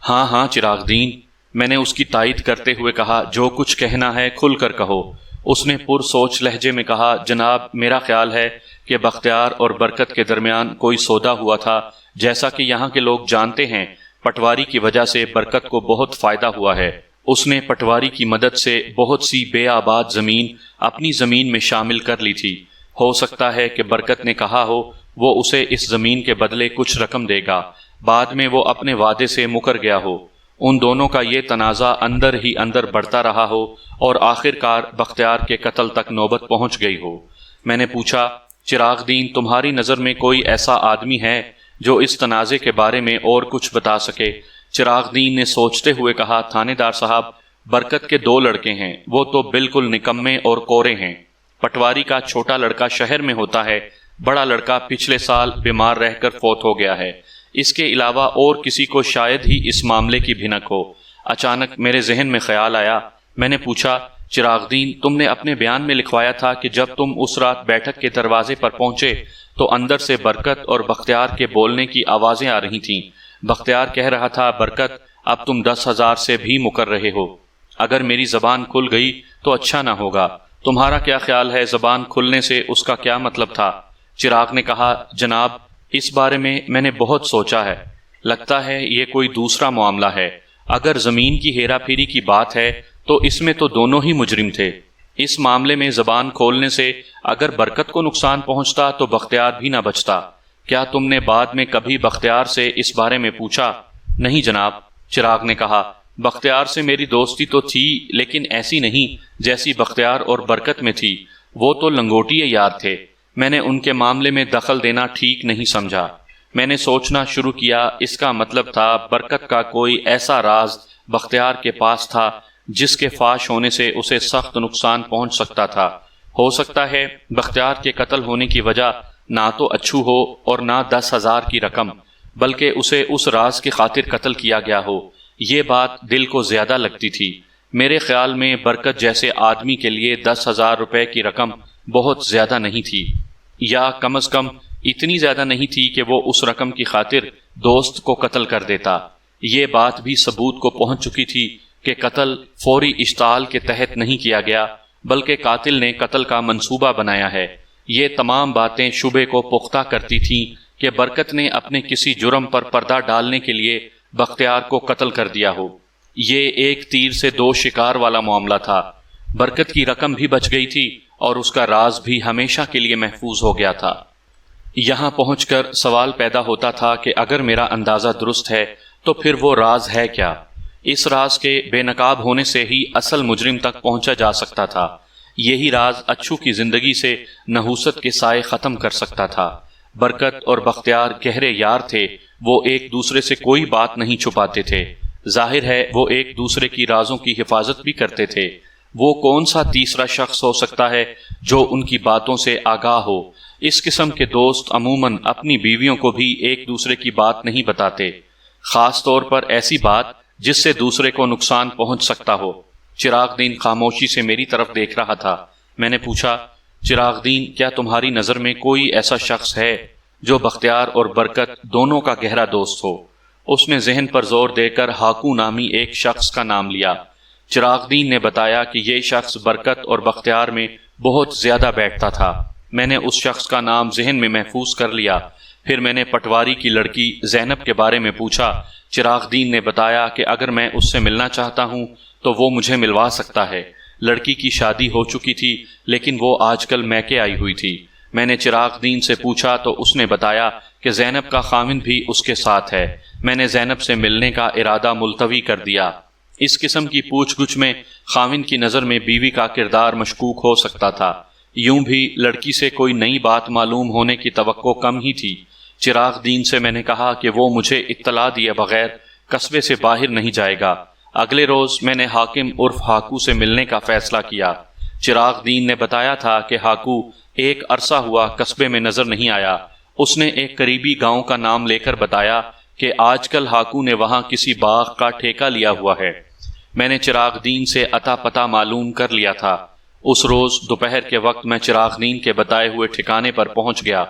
ہاں ہاں چراغ دین، میں نے اس کی تائید کرتے ہوئے کہا جو کچھ کہنا ہے کھل کر کہو۔ اس نے پر سوچ لہجے میں کہا جناب، میرا خیال ہے کہ بختیار اور برکت کے درمیان کوئی سودا ہوا تھا۔ جیسا کہ یہاں کے لوگ جانتے ہیں، پٹواری کی وجہ سے برکت کو بہت فائدہ ہوا ہے۔ اس نے پٹواری کی مدد سے بہت سی بے آباد زمین اپنی زمین میں شامل کر لی تھی۔ ہو سکتا ہے کہ برکت نے کہا ہو وہ اسے اس زمین کے بدلے کچھ رقم دے گا، بعد میں وہ اپنے وعدے سے مکر گیا ہو۔ ان دونوں کا یہ تنازع اندر ہی اندر بڑھتا رہا ہو اور آخر کار بختیار کے قتل تک نوبت پہنچ گئی ہو۔ میں نے پوچھا چراغ دین، تمہاری نظر میں کوئی ایسا آدمی ہے جو اس تنازع کے بارے میں اور کچھ بتا سکے؟ چراغ دین نے سوچتے ہوئے کہا تھانے دار صاحب، برکت کے 2 لڑکے ہیں، وہ تو بالکل نکمے اور کورے ہیں۔ پٹواری کا چھوٹا لڑکا شہر میں ہوتا ہے، بڑا لڑکا پچھلے سال بیمار رہ کر فوت ہو گیا ہے۔ اس کے علاوہ اور کسی کو شاید ہی اس معاملے کی بھنک ہو۔ اچانک میرے ذہن میں خیال آیا۔ میں نے پوچھا چراغ دین، تم نے اپنے بیان میں لکھوایا تھا کہ جب تم اس رات بیٹھک کے دروازے پر پہنچے تو اندر سے برکت اور بختیار کے بولنے کی آوازیں آ رہی تھیں۔ بختیار کہہ رہا تھا برکت، اب تم 10,000 سے بھی مکر رہے ہو۔ اگر میری زبان کھل گئی تو اچھا نہ ہوگا۔ تمہارا کیا خیال ہے زبان کھلنے سے اس کا کیا مطلب تھا؟ چراغ نے کہا جناب، اس بارے میں نے بہت سوچا ہے، لگتا ہے یہ کوئی دوسرا معاملہ ہے۔ اگر زمین کی ہیرا پھیری کی بات ہے تو اس میں تو دونوں ہی مجرم تھے۔ اس معاملے میں زبان کھولنے سے اگر برکت کو نقصان پہنچتا تو بختیار بھی نہ بچتا۔ کیا تم نے بعد میں کبھی بختیار سے اس بارے میں پوچھا؟ نہیں جناب، چراغ نے کہا۔ بختیار سے میری دوستی تو تھی، لیکن ایسی نہیں جیسی بختیار اور برکت میں تھی۔ وہ تو لنگوٹی یار تھے۔ میں نے ان کے معاملے میں دخل دینا ٹھیک نہیں سمجھا۔ میں نے سوچنا شروع کیا، اس کا مطلب تھا برکت کا کوئی ایسا راز بختیار کے پاس تھا جس کے فاش ہونے سے اسے سخت نقصان پہنچ سکتا تھا۔ ہو سکتا ہے بختیار کے قتل ہونے کی وجہ نہ تو اچھو ہو اور نہ 10,000 کی رقم، بلکہ اسے اس راز کی خاطر قتل کیا گیا ہو۔ یہ بات دل کو زیادہ لگتی تھی۔ میرے خیال میں برکت جیسے آدمی کے لیے 10,000 روپے کی رقم بہت زیادہ نہیں تھی، یا کم از کم اتنی زیادہ نہیں تھی کہ وہ اس رقم کی خاطر دوست کو قتل کر دیتا۔ یہ بات بھی ثبوت کو پہنچ چکی تھی کہ قتل فوری اشتعال کے تحت نہیں کیا گیا، بلکہ قاتل نے قتل کا منصوبہ بنایا ہے۔ یہ تمام باتیں شبے کو پختہ کرتی تھیں کہ برکت نے اپنے کسی جرم پر پردہ ڈالنے کے لیے بختیار کو قتل کر دیا ہو۔ یہ ایک تیر سے دو شکار والا معاملہ تھا۔ برکت کی رقم بھی بچ گئی تھی اور اس کا راز بھی ہمیشہ کے لیے محفوظ ہو گیا تھا۔ یہاں پہنچ کر سوال پیدا ہوتا تھا کہ اگر میرا اندازہ درست ہے تو پھر وہ راز ہے کیا؟ اس راز کے بے نقاب ہونے سے ہی اصل مجرم تک پہنچا جا سکتا تھا۔ یہی راز اچھو کی زندگی سے نحوست کے سائے ختم کر سکتا تھا۔ برکت اور بختیار گہرے یار تھے، وہ ایک دوسرے سے کوئی بات نہیں چھپاتے تھے۔ ظاہر ہے وہ ایک دوسرے کی رازوں کی حفاظت بھی کرتے تھے۔ وہ کون سا تیسرا شخص ہو سکتا ہے جو ان کی باتوں سے آگاہ ہو؟ اس قسم کے دوست عموماً اپنی بیویوں کو بھی ایک دوسرے کی بات نہیں بتاتے، خاص طور پر ایسی بات جس سے دوسرے کو نقصان پہنچ سکتا ہو۔ چراغ دین خاموشی سے میری طرف دیکھ رہا تھا۔ میں نے پوچھا، چراغ دین، کیا تمہاری نظر میں کوئی ایسا شخص ہے جو بختیار اور برکت دونوں کا گہرا دوست ہو؟ اس نے ذہن پر زور دے کر ہاکو نامی ایک شخص کا نام لیا۔ چراغ دین نے بتایا کہ یہ شخص برکت اور بختیار میں بہت زیادہ بیٹھتا تھا۔ میں نے اس شخص کا نام ذہن میں محفوظ کر لیا۔ پھر میں نے پٹواری کی لڑکی زینب کے بارے میں پوچھا۔ چراغ دین نے بتایا کہ اگر میں اس سے ملنا چاہتا ہوں تو وہ مجھے ملوا سکتا ہے۔ لڑکی کی شادی ہو چکی تھی، لیکن وہ آج کل میکے آئی ہوئی تھی۔ میں نے چراغ دین سے پوچھا تو اس نے بتایا کہ زینب کا خاوند بھی اس کے ساتھ ہے۔ میں نے زینب سے ملنے کا ارادہ ملتوی کر دیا۔ اس قسم کی پوچھ گچھ میں خاوند کی نظر میں بیوی کا کردار مشکوک ہو سکتا تھا۔ یوں بھی لڑکی سے کوئی نئی بات معلوم ہونے کی توقع کم ہی تھی۔ چراغ دین سے میں نے کہا کہ وہ مجھے اطلاع دیے بغیر قصبے سے باہر نہیں جائے گا۔ اگلے روز میں نے حاکم عرف ہاکو سے ملنے کا فیصلہ کیا۔ چراغ دین نے بتایا تھا کہ ہاکو ایک عرصہ ہوا قصبے میں نظر نہیں آیا۔ اس نے ایک قریبی گاؤں کا نام لے کر بتایا کہ آج کل ہاکو نے وہاں کسی باغ کا ٹھیکہ لیا ہوا ہے۔ میں نے چراغ دین سے اتا پتہ معلوم کر لیا تھا۔ اس روز دوپہر کے وقت میں چراغ دین کے بتائے ہوئے ٹھکانے پر پہنچ گیا۔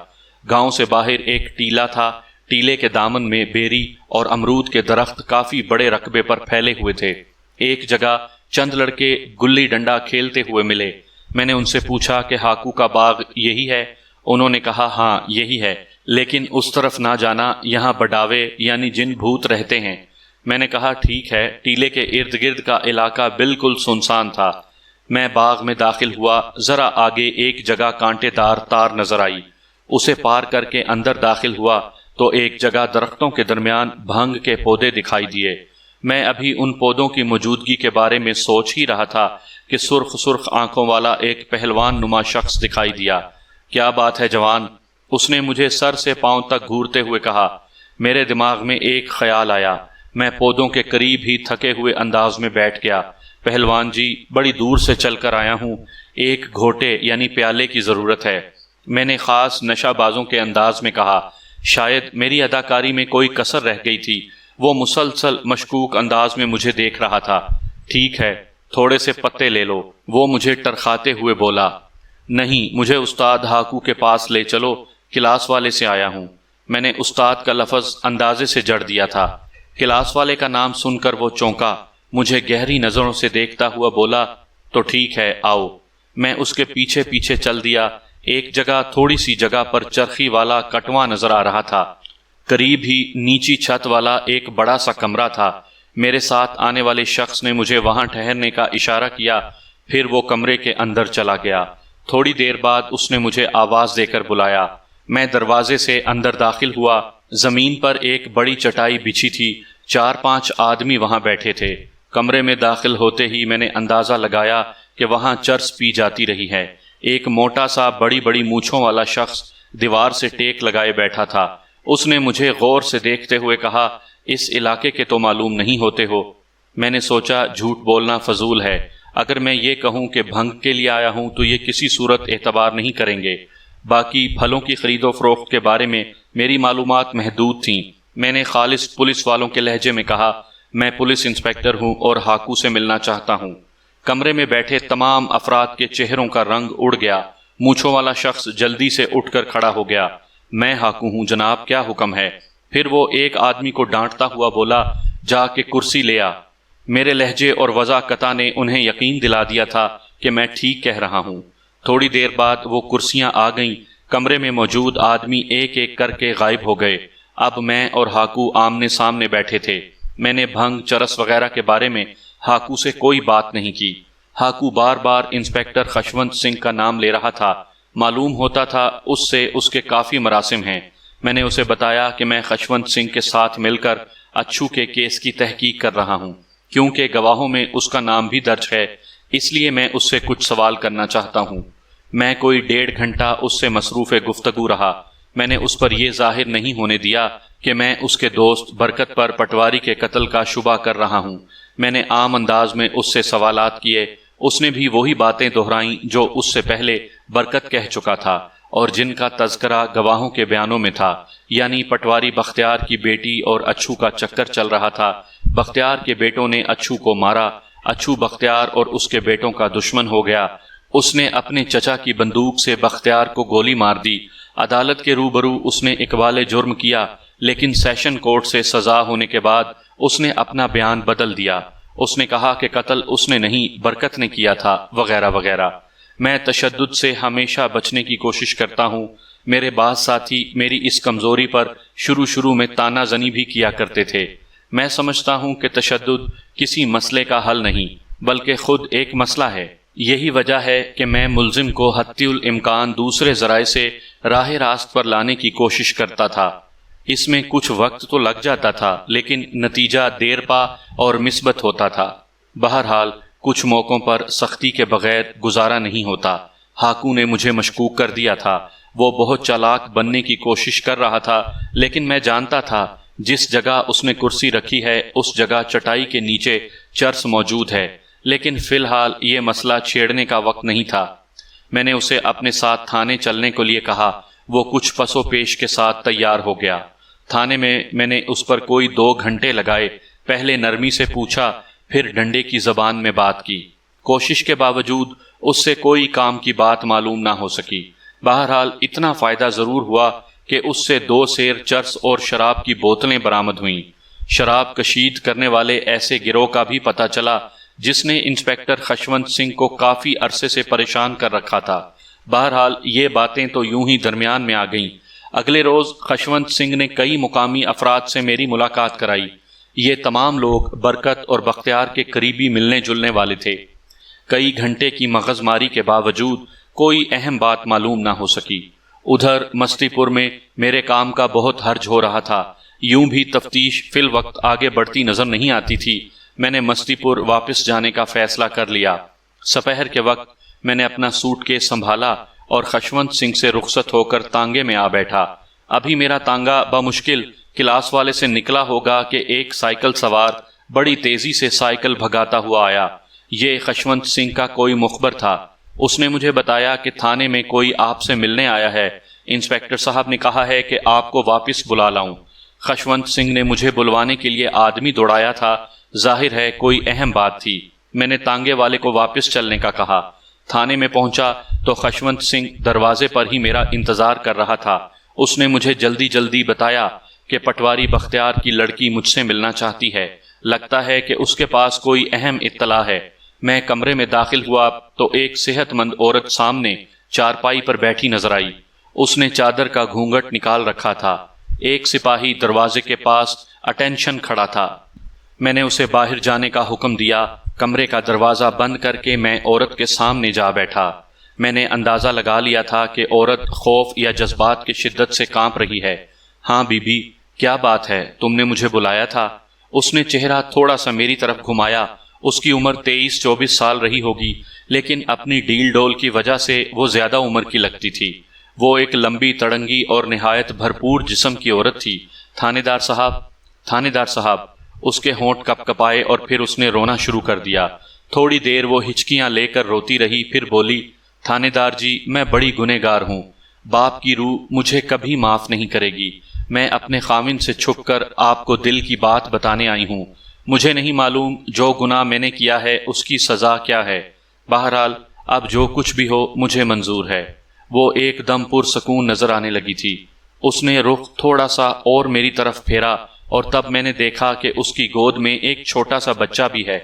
گاؤں سے باہر ایک ٹیلہ تھا۔ ٹیلے کے دامن میں بیری اور امرود کے درخت کافی بڑے رقبے پر پھیلے ہوئے تھے۔ ایک جگہ چند لڑکے گلی ڈنڈا کھیلتے ہوئے ملے۔ میں نے ان سے پوچھا کہ ہاکو کا باغ یہی ہے؟ انہوں نے کہا ہاں یہی ہے، لیکن اس طرف نہ جانا، یہاں بڈاوے یعنی جن بھوت رہتے ہیں۔ میں نے کہا ٹھیک ہے۔ ٹیلے کے ارد گرد کا علاقہ بالکل سنسان تھا۔ میں باغ میں داخل ہوا۔ ذرا آگے ایک جگہ کانٹے دار تار نظر آئی۔ اسے پار کر کے اندر داخل ہوا تو ایک جگہ درختوں کے درمیان بھنگ کے پودے دکھائی دیے۔ میں ابھی ان پودوں کی موجودگی کے بارے میں سوچ ہی رہا تھا کہ سرخ سرخ آنکھوں والا ایک پہلوان نما شخص دکھائی دیا۔ کیا بات ہے جوان؟ اس نے مجھے سر سے پاؤں تک گھورتے ہوئے کہا۔ میرے دماغ میں ایک خیال آیا۔ میں پودوں کے قریب ہی تھکے ہوئے انداز میں بیٹھ گیا۔ پہلوان جی، بڑی دور سے چل کر آیا ہوں، ایک گھوٹے یعنی پیالے کی ضرورت ہے۔ میں نے خاص نشہ بازوں کے انداز میں کہا۔ شاید میری اداکاری میں کوئی کسر رہ گئی تھی۔ وہ مسلسل مشکوک انداز میں مجھے دیکھ رہا تھا۔ ٹھیک ہے، تھوڑے سے پتے لے لو، وہ مجھے ٹرخاتے ہوئے بولا۔ نہیں، مجھے استاد ہاکو کے پاس لے چلو، کلاس والے سے آیا ہوں۔ میں نے استاد کا لفظ اندازے سے جڑ دیا تھا۔ کلاس والے کا نام سن کر وہ چونکا، مجھے گہری نظروں سے دیکھتا ہوا بولا، تو ٹھیک ہے آؤ۔ میں اس کے پیچھے پیچھے چل دیا۔ ایک جگہ تھوڑی سی جگہ پر چرخی والا کٹواں نظر آ رہا تھا۔ قریب ہی نیچی چھت والا ایک بڑا سا کمرہ تھا۔ میرے ساتھ آنے والے شخص نے مجھے وہاں ٹھہرنے کا اشارہ کیا، پھر وہ کمرے کے اندر چلا گیا۔ تھوڑی دیر بعد اس نے مجھے آواز دے کر بلایا۔ میں دروازے سے اندر داخل ہوا۔ زمین پر ایک بڑی چٹائی بچھی تھی، 4-5 آدمی وہاں بیٹھے تھے۔ کمرے میں داخل ہوتے ہی میں نے اندازہ لگایا کہ وہاں چرس پی جاتی رہی ہے۔ ایک موٹا سا بڑی بڑی مونچھوں والا شخص دیوار سے ٹیک لگائے بیٹھا تھا۔ اس نے مجھے غور سے دیکھتے ہوئے کہا، اس علاقے کے تو معلوم نہیں ہوتے ہو۔ میں نے سوچا جھوٹ بولنا فضول ہے، اگر میں یہ کہوں کہ بھنگ کے لیے آیا ہوں تو یہ کسی صورت اعتبار نہیں کریں گے۔ باقی پھلوں کی خرید و فروخت کے بارے میں میری معلومات محدود تھیں۔ میں نے خالص پولیس والوں کے لہجے میں کہا، میں پولیس انسپکٹر ہوں اور ہاکو سے ملنا چاہتا ہوں۔ کمرے میں بیٹھے تمام افراد کے چہروں کا رنگ اڑ گیا۔ مونچھوں والا شخص جلدی سے اٹھ کر کھڑا ہو گیا۔ میں ہاکو ہوں جناب، کیا حکم ہے؟ پھر وہ ایک آدمی کو ڈانٹتا ہوا بولا، جا کے کرسی لے آ۔ میرے لہجے اور وضاحت نے انہیں یقین دلا دیا تھا کہ میں ٹھیک کہہ رہا ہوں۔ تھوڑی دیر بعد وہ کرسیاں آ گئیں۔ کمرے میں موجود آدمی ایک ایک کر کے غائب ہو گئے۔ اب میں اور ہاکو آمنے سامنے بیٹھے تھے۔ میں نے بھنگ، چرس وغیرہ کے بارے میں ہاکو سے کوئی بات نہیں کی۔ ہاکو بار بار انسپکٹر خشونت سنگھ کا نام لے رہا تھا۔ معلوم ہوتا تھا اس سے اس کے کافی مراسم ہیں۔ میں نے اسے بتایا کہ میں خشونت سنگھ کے ساتھ مل کر اچھو کے کیس کی تحقیق کر رہا ہوں، کیونکہ گواہوں میں اس کا نام بھی درج ہے، اس لیے میں اس سے کچھ سوال کرنا چاہتا ہوں۔ میں کوئی 1.5 گھنٹہ اس سے مصروف گفتگو رہا۔ میں نے اس پر یہ ظاہر نہیں ہونے دیا کہ میں اس کے دوست برکت پر پٹواری کے قتل کا شبہ کر رہا ہوں۔ میں نے عام انداز میں اس سے سوالات کیے۔ اس نے بھی وہی باتیں دہرائیں جو اس سے پہلے برکت کہہ چکا تھا اور جن کا تذکرہ گواہوں کے بیانوں میں تھا، یعنی پٹواری بختیار کی بیٹی اور اچھو کا چکر چل رہا تھا۔ بختیار کے بیٹوں نے اچھو کو مارا۔ اچھو بختیار اور اس کے بیٹوں کا دشمن ہو گیا۔ اس نے اپنے چچا کی بندوق سے بختیار کو گولی مار دی۔ عدالت کے روبرو اس نے اقبال جرم کیا، لیکن سیشن کورٹ سے سزا ہونے کے بعد اس نے اپنا بیان بدل دیا۔ اس نے کہا کہ قتل اس نے نہیں، برکت نے کیا تھا، وغیرہ وغیرہ۔ میں تشدد سے ہمیشہ بچنے کی کوشش کرتا ہوں۔ میرے بعض ساتھی میری اس کمزوری پر شروع میں طعنہ زنی بھی کیا کرتے تھے۔ میں سمجھتا ہوں کہ تشدد کسی مسئلے کا حل نہیں، بلکہ خود ایک مسئلہ ہے۔ یہی وجہ ہے کہ میں ملزم کو حتی الامکان دوسرے ذرائع سے راہ راست پر لانے کی کوشش کرتا تھا۔ اس میں کچھ وقت تو لگ جاتا تھا، لیکن نتیجہ دیر پا اور مثبت ہوتا تھا۔ بہرحال کچھ موقعوں پر سختی کے بغیر گزارا نہیں ہوتا۔ ہاکو نے مجھے مشکوک کر دیا تھا۔ وہ بہت چالاک بننے کی کوشش کر رہا تھا، لیکن میں جانتا تھا جس جگہ اس نے کرسی رکھی ہے اس جگہ چٹائی کے نیچے چرس موجود ہے، لیکن فی الحال یہ مسئلہ چھیڑنے کا وقت نہیں تھا۔ میں نے اسے اپنے ساتھ تھانے چلنے کے لیے کہا۔ وہ کچھ پس و پیش کے ساتھ تیار ہو گیا۔ تھانے میں نے اس پر کوئی 2 گھنٹے لگائے۔ پہلے نرمی سے پوچھا، پھر ڈنڈے کی زبان میں بات کی۔ کوشش کے باوجود اس سے کوئی کام کی بات معلوم نہ ہو سکی۔ بہرحال اتنا فائدہ ضرور ہوا کہ اس سے 2 سیر چرس اور شراب کی بوتلیں برآمد ہوئیں۔ شراب کشید کرنے والے ایسے گروہ کا بھی پتہ چلا جس نے انسپکٹر خشونت سنگھ کو کافی عرصے سے پریشان کر رکھا تھا۔ بہرحال یہ باتیں تو یوں ہی درمیان میں آ گئیں۔ اگلے روز خشونت سنگھ نے کئی مقامی افراد سے میری ملاقات کرائی۔ یہ تمام لوگ برکت اور بختیار کے قریبی ملنے جلنے والے تھے۔ کئی گھنٹے کی مغز ماری کے باوجود کوئی اہم بات معلوم نہ ہو سکی۔ ادھر مستی پور میں میرے کام کا بہت حرج ہو رہا تھا۔ یوں بھی تفتیش فی الوقت آگے بڑھتی نظر نہیں آتی تھی۔ میں نے مستی پور واپس جانے کا فیصلہ کر لیا۔ سپہر کے وقت میں نے اپنا سوٹ کیس سنبھالا اور خشونت سنگھ سے رخصت ہو کر تانگے میں آ بیٹھا۔ ابھی میرا تانگا بمشکل کلاس والے سے نکلا ہوگا کہ ایک سائیکل سوار بڑی تیزی سے سائیکل بھگاتا ہوا آیا۔ یہ خشونت سنگھ کا کوئی مخبر تھا۔ اس نے مجھے بتایا کہ تھانے میں کوئی آپ سے ملنے آیا ہے۔ انسپکٹر صاحب نے کہا ہے کہ آپ کو واپس بلا لاؤں۔ خشونت سنگھ نے مجھے بلوانے کے لیے آدمی دوڑایا تھا۔ ظاہر ہے کوئی اہم بات تھی۔ میں نے تانگے والے کو واپس چلنے کا کہا۔ تھانے میں پہنچا تو خشونت سنگھ دروازے پر ہی میرا انتظار کر رہا تھا۔ اس نے مجھے جلدی بتایا کہ پٹواری بختیار کی لڑکی مجھ سے ملنا چاہتی ہے۔ لگتا ہے کہ اس کے پاس کوئی اہم اطلاع ہے۔ میں کمرے میں داخل ہوا تو ایک صحت مند عورت سامنے چارپائی پر بیٹھی نظر آئی۔ اس نے چادر کا گھونگھٹ نکال رکھا تھا۔ ایک سپاہی دروازے کے پاس اٹینشن کھڑا تھا۔ میں نے اسے باہر جانے کا حکم دیا۔ کمرے کا دروازہ بند کر کے میں عورت کے سامنے جا بیٹھا۔ میں نے اندازہ لگا لیا تھا کہ عورت خوف یا جذبات کی شدت سے کانپ رہی ہے۔ ہاں بی بی، کیا بات ہے؟ تم نے مجھے بلایا تھا؟ اس نے چہرہ تھوڑا سا میری طرف گھمایا۔ اس کی عمر 23-24 سال رہی ہوگی، لیکن اپنی ڈیل ڈول کی وجہ سے وہ زیادہ عمر کی لگتی تھی۔ وہ ایک لمبی تڑنگی اور نہایت بھرپور جسم کی عورت تھی۔ تھانے دار صاحب، اس کے ہونٹ کپ کپائے اور پھر اس نے رونا شروع کر دیا۔ تھوڑی دیر وہ ہچکیاں لے کر روتی رہی، پھر بولی، تھانے دار جی، میں بڑی گنہگار ہوں۔ باپ کی روح مجھے کبھی معاف نہیں کرے گی۔ میں اپنے خاوند سے چھپ کر آپ کو دل کی بات بتانے آئی ہوں۔ مجھے نہیں معلوم جو گناہ میں نے کیا ہے اس کی سزا کیا ہے۔ بہرحال اب جو کچھ بھی ہو مجھے منظور ہے۔ وہ ایک دم پرسکون نظر آنے لگی تھی۔ اس نے رخ تھوڑا سا اور میری طرف پھیرا اور تب میں نے دیکھا کہ اس کی گود میں ایک چھوٹا سا بچہ بھی ہے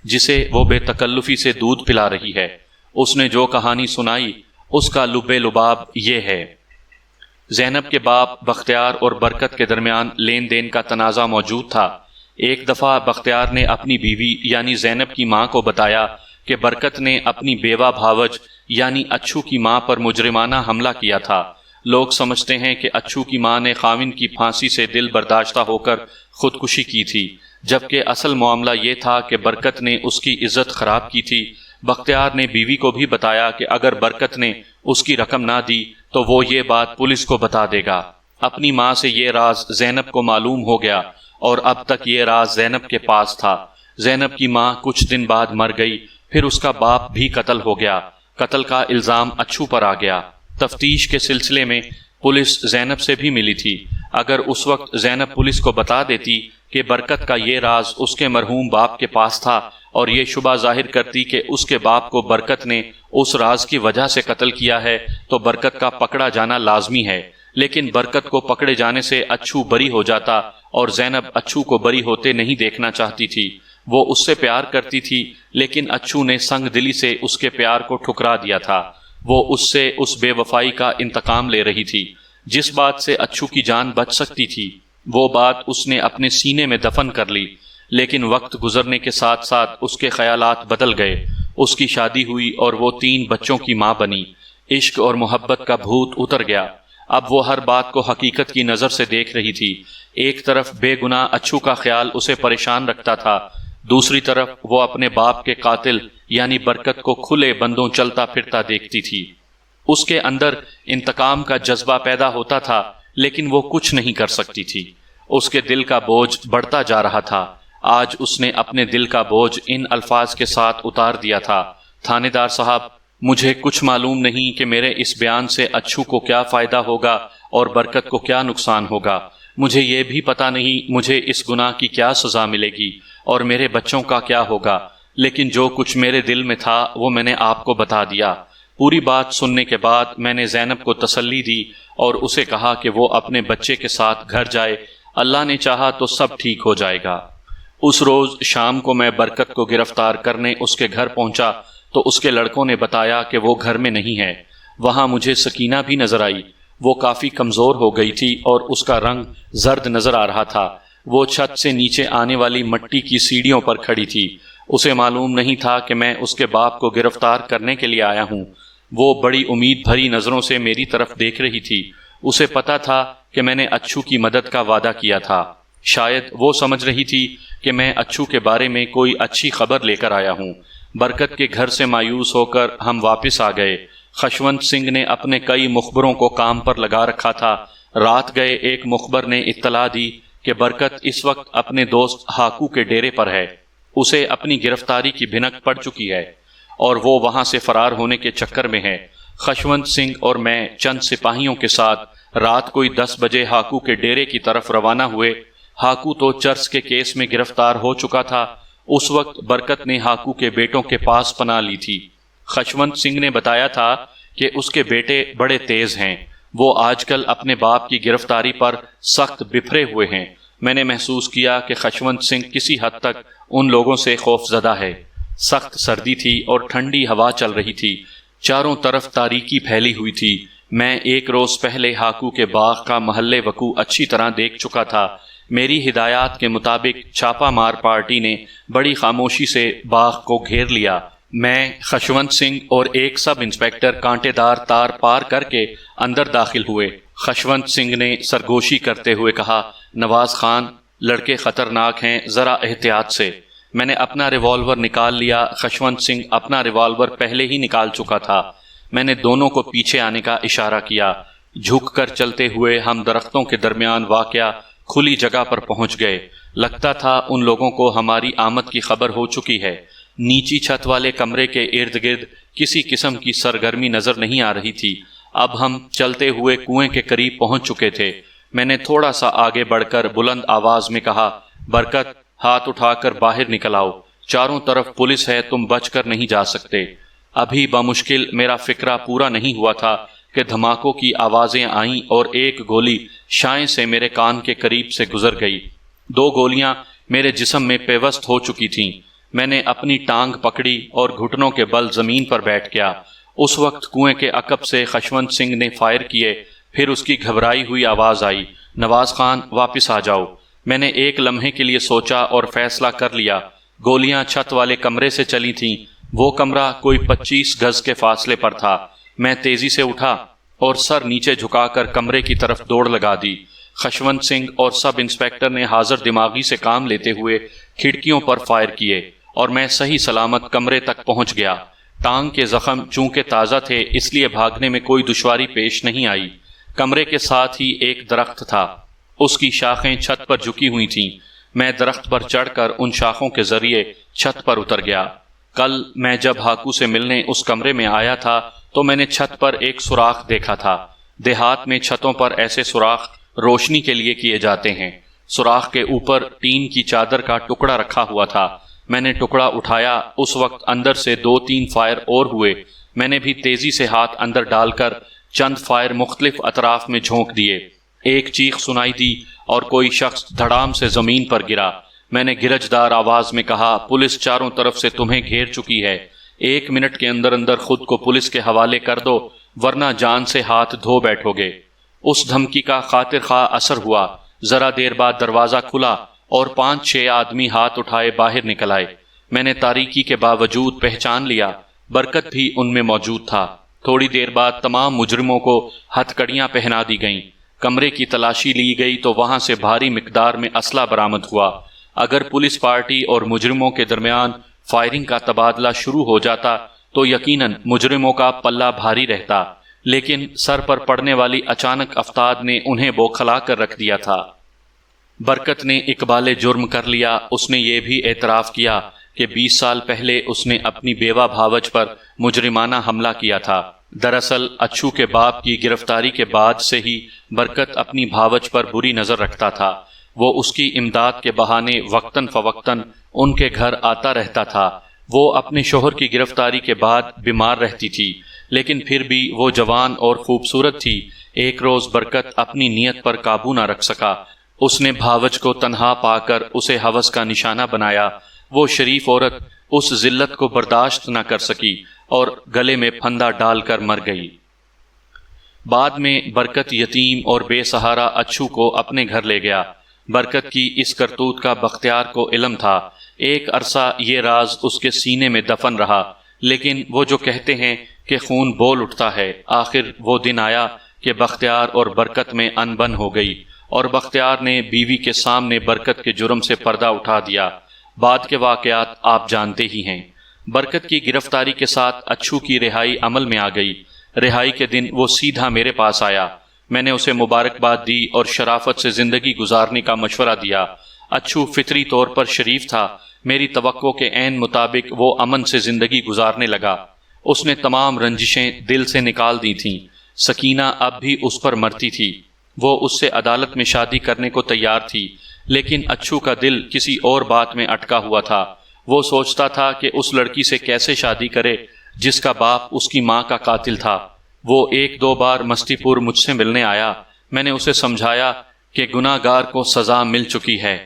جسے وہ بے تکلفی سے دودھ پلا رہی ہے۔ اس نے جو کہانی سنائی اس کا لب لباب یہ ہے۔ زینب کے باپ بختیار اور برکت کے درمیان لین دین کا تنازع موجود تھا۔ ایک دفعہ بختیار نے اپنی بیوی یعنی زینب کی ماں کو بتایا کہ برکت نے اپنی بیوہ بھاوج یعنی اچھو کی ماں پر مجرمانہ حملہ کیا تھا۔ لوگ سمجھتے ہیں کہ اچھو کی ماں نے خاوند کی پھانسی سے دل برداشتہ ہو کر خودکشی کی تھی، جبکہ اصل معاملہ یہ تھا کہ برکت نے اس کی عزت خراب کی تھی۔ بختیار نے بیوی کو بھی بتایا کہ اگر برکت نے اس کی رقم نہ دی تو وہ یہ بات پولیس کو بتا دے گا۔ اپنی ماں سے یہ راز زینب کو معلوم ہو گیا اور اب تک یہ راز زینب کے پاس تھا۔ زینب کی ماں کچھ دن بعد مر گئی، پھر اس کا باپ بھی قتل ہو گیا۔ قتل کا الزام اچھو پر آ گیا۔ تفتیش کے سلسلے میں پولیس زینب سے بھی ملی تھی۔ اگر اس وقت زینب پولیس کو بتا دیتی کہ برکت کا یہ راز اس کے مرحوم باپ کے پاس تھا اور یہ شبہ ظاہر کرتی کہ اس کے باپ کو برکت نے اس راز کی وجہ سے قتل کیا ہے تو برکت کا پکڑا جانا لازمی ہے۔ لیکن برکت کو پکڑے جانے سے اچھو بری ہو جاتا اور زینب اچھو کو بری ہوتے نہیں دیکھنا چاہتی تھی۔ وہ اس سے پیار کرتی تھی، لیکن اچھو نے سنگ دلی سے اس کے پیار کو ٹھکرا دیا تھا۔ وہ اس سے اس بے وفائی کا انتقام لے رہی تھی۔ جس بات سے اچھو کی جان بچ سکتی تھی وہ بات اس نے اپنے سینے میں دفن کر لی، لیکن وقت گزرنے کے ساتھ ساتھ اس کے خیالات بدل گئے۔ اس کی شادی ہوئی اور وہ 3 بچوں کی ماں بنی۔ عشق اور محبت کا بھوت اتر گیا۔ اب وہ ہر بات کو حقیقت کی نظر سے دیکھ رہی تھی۔ ایک طرف بے گناہ اچھو کا خیال اسے پریشان رکھتا تھا، دوسری طرف وہ اپنے باپ کے قاتل یعنی برکت کو کھلے بندوں چلتا پھرتا دیکھتی تھی۔ اس کے اندر انتقام کا جذبہ پیدا ہوتا تھا، لیکن وہ کچھ نہیں کر سکتی تھی۔ اس کے دل کا بوجھ بڑھتا جا رہا تھا۔ آج اس نے اپنے دل کا بوجھ ان الفاظ کے ساتھ اتار دیا تھا، تھانے دار صاحب، مجھے کچھ معلوم نہیں کہ میرے اس بیان سے اچھو کو کیا فائدہ ہوگا اور برکت کو کیا نقصان ہوگا۔ مجھے یہ بھی پتا نہیں مجھے اس گناہ کی کیا سزا ملے گی اور میرے بچوں کا کیا ہوگا، لیکن جو کچھ میرے دل میں تھا وہ میں نے آپ کو بتا دیا۔ پوری بات سننے کے بعد میں نے زینب کو تسلی دی اور اسے کہا کہ وہ اپنے بچے کے ساتھ گھر جائے، اللہ نے چاہا تو سب ٹھیک ہو جائے گا۔ اس روز شام کو میں برکت کو گرفتار کرنے اس کے گھر پہنچا تو اس کے لڑکوں نے بتایا کہ وہ گھر میں نہیں ہے۔ وہاں مجھے سکینہ بھی نظر آئی۔ وہ کافی کمزور ہو گئی تھی اور اس کا رنگ زرد نظر آ رہا تھا۔ وہ چھت سے نیچے آنے والی مٹی کی سیڑھیوں پر کھڑی تھی۔ اسے معلوم نہیں تھا کہ میں اس کے باپ کو گرفتار کرنے کے لیے آیا ہوں۔ وہ بڑی امید بھری نظروں سے میری طرف دیکھ رہی تھی۔ اسے پتا تھا کہ میں نے اچھو کی مدد کا وعدہ کیا تھا۔ شاید وہ سمجھ رہی تھی کہ میں اچھو کے بارے میں کوئی اچھی خبر لے کر آیا ہوں۔ برکت کے گھر سے مایوس ہو کر ہم واپس آ گئے۔ خشونت سنگھ نے اپنے کئی مخبروں کو کام پر لگا رکھا تھا۔ رات گئے ایک مخبر نے اطلاع دی کہ برکت اس وقت اپنے دوست ہاکو کے ڈیرے پر ہے۔ اسے اپنی گرفتاری کی بھنک پڑ چکی ہے اور وہ وہاں سے فرار ہونے کے چکر میں ہے۔ خشونت سنگھ اور میں چند سپاہیوں کے ساتھ رات کوئی 10 بجے ہاکو کے ڈیرے کی طرف روانہ ہوئے۔ ہاکو تو چرس کے کیس میں گرفتار ہو چکا تھا۔ اس وقت برکت نے ہاکو کے بیٹوں کے پاس پناہ لی تھی۔ خشونت سنگھ نے بتایا تھا کہ اس کے بیٹے بڑے تیز ہیں۔ وہ آج کل اپنے باپ کی گرفتاری پر سخت بفرے ہوئے ہیں۔ میں نے محسوس کیا کہ خشونت سنگھ کسی حد تک ان لوگوں سے خوف زدہ ہے۔ سخت سردی تھی اور ٹھنڈی ہوا چل رہی تھی۔ چاروں طرف تاریکی پھیلی ہوئی تھی۔ میں ایک روز پہلے ہاکو کے باغ کا محل وقوع اچھی طرح دیکھ چکا تھا۔ میری ہدایات کے مطابق چھاپا مار پارٹی نے بڑی خاموشی سے باغ کو گھیر لیا۔ میں، خشونت سنگھ اور ایک سب انسپیکٹر کانٹے دار تار پار کر کے اندر داخل ہوئے۔ خشونت سنگھ نے سرگوشی کرتے ہوئے کہا، نواز خان، لڑکے خطرناک ہیں، ذرا احتیاط سے۔ میں نے اپنا ریوالور نکال لیا۔ خشونت سنگھ اپنا ریوالور پہلے ہی نکال چکا تھا۔ میں نے دونوں کو پیچھے آنے کا اشارہ کیا۔ جھک کر چلتے ہوئے ہم درختوں کے درمیان واقع کھلی جگہ پر پہنچ گئے۔ لگتا تھا ان لوگوں کو ہماری آمد کی خبر ہو چکی ہے۔ نیچی چھت والے کمرے کے ارد گرد کسی قسم کی سرگرمی نظر نہیں آ رہی تھی۔ اب ہم چلتے ہوئے کنویں کے قریب پہنچ چکے تھے۔ میں نے تھوڑا سا آگے بڑھ کر بلند آواز میں کہا، برکت، ہاتھ اٹھا کر باہر نکل آؤ، چاروں طرف پولیس ہے، تم بچ کر نہیں جا سکتے۔ ابھی بمشکل میرا فکرہ پورا نہیں ہوا تھا کہ دھماکوں کی آوازیں آئیں اور ایک گولی شائیں سے میرے کان کے قریب سے گزر گئی۔ 2 گولیاں میرے جسم میں پیوست ہو چکی تھیں۔ میں نے اپنی ٹانگ پکڑی اور گھٹنوں کے بل زمین پر بیٹھ گیا۔ اس وقت کنویں کے عقب سے خشونت سنگھ نے فائر کیے، پھر اس کی گھبرائی ہوئی آواز آئی، نواز خان، واپس آ جاؤ۔ میں نے ایک لمحے کے لیے سوچا اور فیصلہ کر لیا۔ گولیاں چھت والے کمرے سے چلی تھیں۔ وہ کمرہ کوئی 25 گز کے فاصلے پر تھا۔ میں تیزی سے اٹھا اور سر نیچے جھکا کر کمرے کی طرف دوڑ لگا دی۔ خشونت سنگھ اور سب انسپیکٹر نے حاضر دماغی سے کام لیتے ہوئے کھڑکیوں پر فائر کیے اور میں صحیح سلامت کمرے تک پہنچ گیا۔ ٹانگ کے زخم چونکہ تازہ تھے اس لیے بھاگنے میں کوئی دشواری پیش نہیں آئی۔ کمرے کے ساتھ ہی ایک درخت تھا، اس کی شاخیں چھت پر جھکی ہوئی تھیں۔ میں درخت پر چڑھ کر ان شاخوں کے ذریعے چھت پر اتر گیا۔ کل میں جب ہاکو سے ملنے اس کمرے میں آیا تھا تو میں نے چھت پر ایک سوراخ دیکھا تھا۔ دیہات میں چھتوں پر ایسے سوراخ روشنی کے لیے کیے جاتے ہیں۔ سوراخ کے اوپر ٹین کی چادر کا ٹکڑا رکھا ہوا تھا۔ میں نے ٹکڑا اٹھایا، اس وقت اندر سے 2-3 فائر اور ہوئے۔ میں نے بھی تیزی سے ہاتھ اندر ڈال کر چند فائر مختلف اطراف میں جھونک دیے۔ ایک چیخ سنائی دی اور کوئی شخص دھڑام سے زمین پر گرا۔ میں نے گرجدار آواز میں کہا، پولیس چاروں طرف سے تمہیں گھیر چکی ہے، 1 منٹ کے اندر اندر خود کو پولیس کے حوالے کر دو ورنہ جان سے ہاتھ دھو بیٹھو گے۔ اس دھمکی کا خاطر خواہ اثر ہوا۔ ذرا دیر بعد دروازہ کھلا اور 5-6 آدمی ہاتھ اٹھائے باہر نکل آئے۔ میں نے تاریکی کے باوجود پہچان لیا، برکت بھی ان میں موجود تھا۔ تھوڑی دیر بعد تمام مجرموں کو ہتھ کڑیاں پہنا دی گئیں۔ کمرے کی تلاشی لی گئی تو وہاں سے بھاری مقدار میں اسلحہ برآمد ہوا۔ اگر پولیس پارٹی اور مجرموں کے درمیان فائرنگ کا تبادلہ شروع ہو جاتا تو یقیناً مجرموں کا پلہ بھاری رہتا، لیکن سر پر پڑنے والی اچانک افتاد نے انہیں بوکھلا کر رکھ دیا تھا۔ برکت نے اقبال جرم کر لیا۔ اس نے یہ بھی اعتراف کیا کہ 20 سال پہلے اس نے اپنی بیوہ بھاوج پر مجرمانہ حملہ کیا تھا۔ دراصل اچھو کے باپ کی گرفتاری کے بعد سے ہی برکت اپنی بھاوج پر بری نظر رکھتا تھا۔ وہ اس کی امداد کے بہانے وقتاً فوقتاً ان کے گھر آتا رہتا تھا۔ وہ اپنے شوہر کی گرفتاری کے بعد بیمار رہتی تھی، لیکن پھر بھی وہ جوان اور خوبصورت تھی۔ ایک روز برکت اپنی نیت پر قابو نہ رکھ سکا۔ اس نے بھاوج کو تنہا پا کر اسے ہوس کا نشانہ بنایا۔ وہ شریف عورت اس ذلت کو برداشت نہ کر سکی اور گلے میں پھندا ڈال کر مر گئی۔ بعد میں برکت یتیم اور بے سہارا اچھو کو اپنے گھر لے گیا۔ برکت کی اس کرتوت کا بختیار کو علم تھا۔ ایک عرصہ یہ راز اس کے سینے میں دفن رہا، لیکن وہ جو کہتے ہیں کہ خون بول اٹھتا ہے، آخر وہ دن آیا کہ بختیار اور برکت میں انبن ہو گئی اور بختیار نے بیوی کے سامنے برکت کے جرم سے پردہ اٹھا دیا۔ بعد کے واقعات آپ جانتے ہی ہیں۔ برکت کی گرفتاری کے ساتھ اچھو کی رہائی عمل میں آ گئی۔ رہائی کے دن وہ سیدھا میرے پاس آیا۔ میں نے اسے مبارکباد دی اور شرافت سے زندگی گزارنے کا مشورہ دیا۔ اچھو فطری طور پر شریف تھا۔ میری توقع کے عین مطابق وہ امن سے زندگی گزارنے لگا۔ اس نے تمام رنجشیں دل سے نکال دی تھیں۔ سکینہ اب بھی اس پر مرتی تھی۔ وہ اس سے عدالت میں شادی کرنے کو تیار تھی، لیکن اچھو کا دل کسی اور بات میں اٹکا ہوا تھا۔ وہ سوچتا تھا کہ اس لڑکی سے کیسے شادی کرے جس کا باپ اس کی ماں کا قاتل تھا۔ وہ 1-2 بار مستی پور مجھ سے ملنے آیا۔ میں نے اسے سمجھایا کہ گناہ گار کو سزا مل چکی ہے،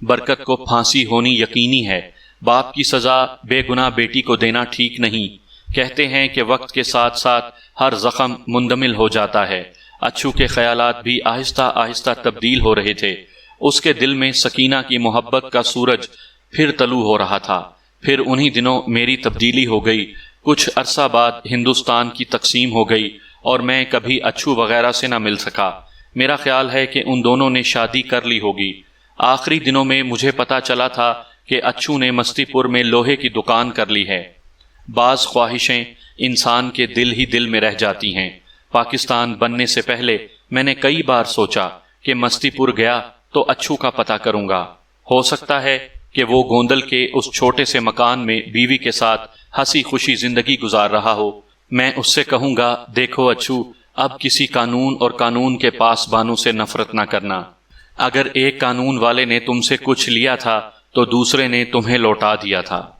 برکت کو پھانسی ہونی یقینی ہے۔ باپ کی سزا بے گناہ بیٹی کو دینا ٹھیک نہیں۔ کہتے ہیں کہ وقت کے ساتھ ساتھ ہر زخم مندمل ہو جاتا ہے۔ اچھو کے خیالات بھی آہستہ آہستہ تبدیل ہو رہے تھے۔ اس کے دل میں سکینہ کی محبت کا سورج پھر طلوع ہو رہا تھا۔ پھر انہی دنوں میری تبدیلی ہو گئی۔ کچھ عرصہ بعد ہندوستان کی تقسیم ہو گئی اور میں کبھی اچھو وغیرہ سے نہ مل سکا۔ میرا خیال ہے کہ ان دونوں نے شادی کر لی ہوگی۔ آخری دنوں میں مجھے پتا چلا تھا کہ اچھو نے مستی پور میں لوہے کی دکان کر لی ہے۔ بعض خواہشیں انسان کے دل ہی دل میں رہ جاتی ہیں۔ پاکستان بننے سے پہلے میں نے کئی بار سوچا کہ مستی پور گیا تو اچھو کا پتہ کروں گا۔ ہو سکتا ہے کہ وہ گوندل کے اس چھوٹے سے مکان میں بیوی کے ساتھ ہنسی خوشی زندگی گزار رہا ہو۔ میں اس سے کہوں گا، دیکھو اچھو، اب کسی قانون اور قانون کے پاس بانوں سے نفرت نہ کرنا۔ اگر ایک قانون والے نے تم سے کچھ لیا تھا تو دوسرے نے تمہیں لوٹا دیا تھا۔